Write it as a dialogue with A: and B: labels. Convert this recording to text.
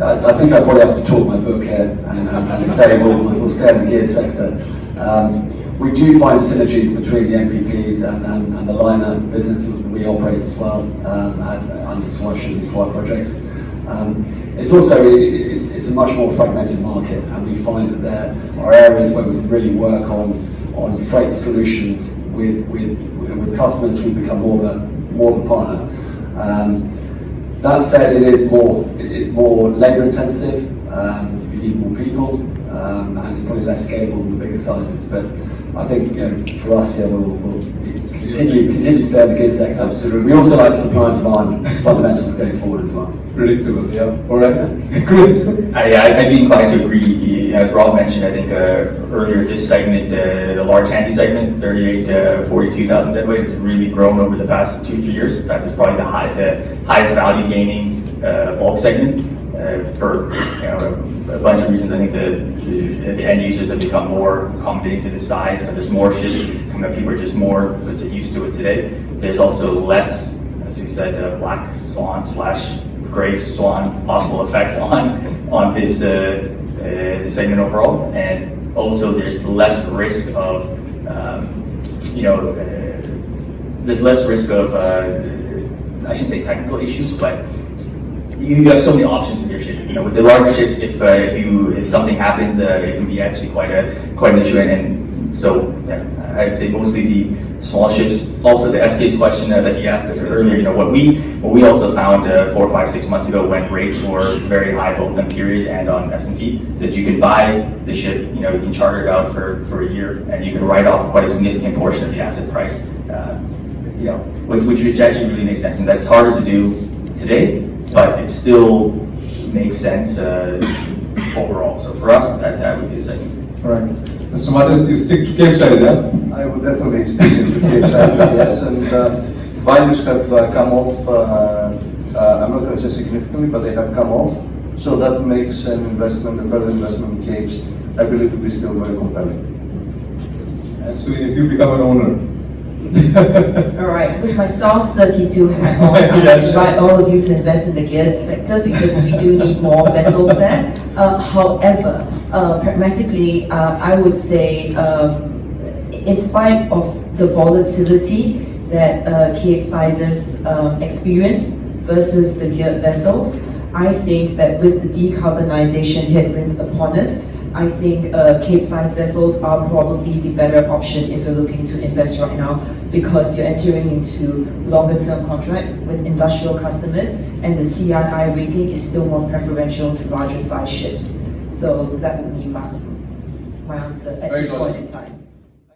A: I think I probably have to talk my book here and say we'll stay in the gear sector. We do find synergies between the MPPs and the liner businesses that we operate as well under Swire and Swire projects. It's also it's a much more fragmented market, and we find that there are areas where we really work on freight solutions with customers who become more of a partner. That said, it is more labour intensive. You need more people, and it's probably less scalable than the bigger sizes. But I think for us, we'll continue to stay in the gear sector. Absolutely. We also like supply and demand fundamentals going forward as well.
B: Predictable, yeah. All right, Chris.
C: I'd be inclined to agree. As Rob mentioned, I think earlier this segment, the large handy segment, 38 to 42,000 deadweight, has really grown over the past 2-3 years. In fact, it's probably the highest value gaining bulk segment for a bunch of reasons. I think the end users have become more accommodating to the size, and there's more ships coming up. People are just more, let's say, used to it today. There's also less, as you said, black swan / gray swan possible effect on this segment overall, and also there's less risk of there's less risk of I shouldn't say technical issues, but you have so many options with your ship. With the larger ships, if something happens, it can be actually quite an issue, and so yeah, I'd say mostly the small ships. Also, to SK's question that he asked earlier, what we also found 4, 5, 6 months ago when rates were very high both on period and on S&P, is that you can buy the ship, you can charter it out for a year, and you can write off quite a significant portion of the asset price, which actually really makes sense, and that's harder to do today, but it still makes sense overall. So for us, that would be the second.
B: All right. Mr. Stamatis, you stick to cage size, yeah?
D: I would definitely stick to cage size, yes. And values have come off, I'm not going to say significantly, but they have come off. So that makes a further investment in cage, I believe, to be still very compelling.
B: And so if you become an owner.
E: All right, with my South 32 hat on, I invite all of you to invest in the gear sector because we do need more vessels there. However, pragmatically, I would say, in spite of the volatility that cage sizes experience versus the geared vessels, I think that with the decarbonization headwinds upon us, I think Cape-sized vessels are probably the better option if you're looking to invest right now, because you're entering into longer-term contracts with industrial customers, and the CII rating is still more preferential to larger-sized ships. So that would be my answer at this point in time.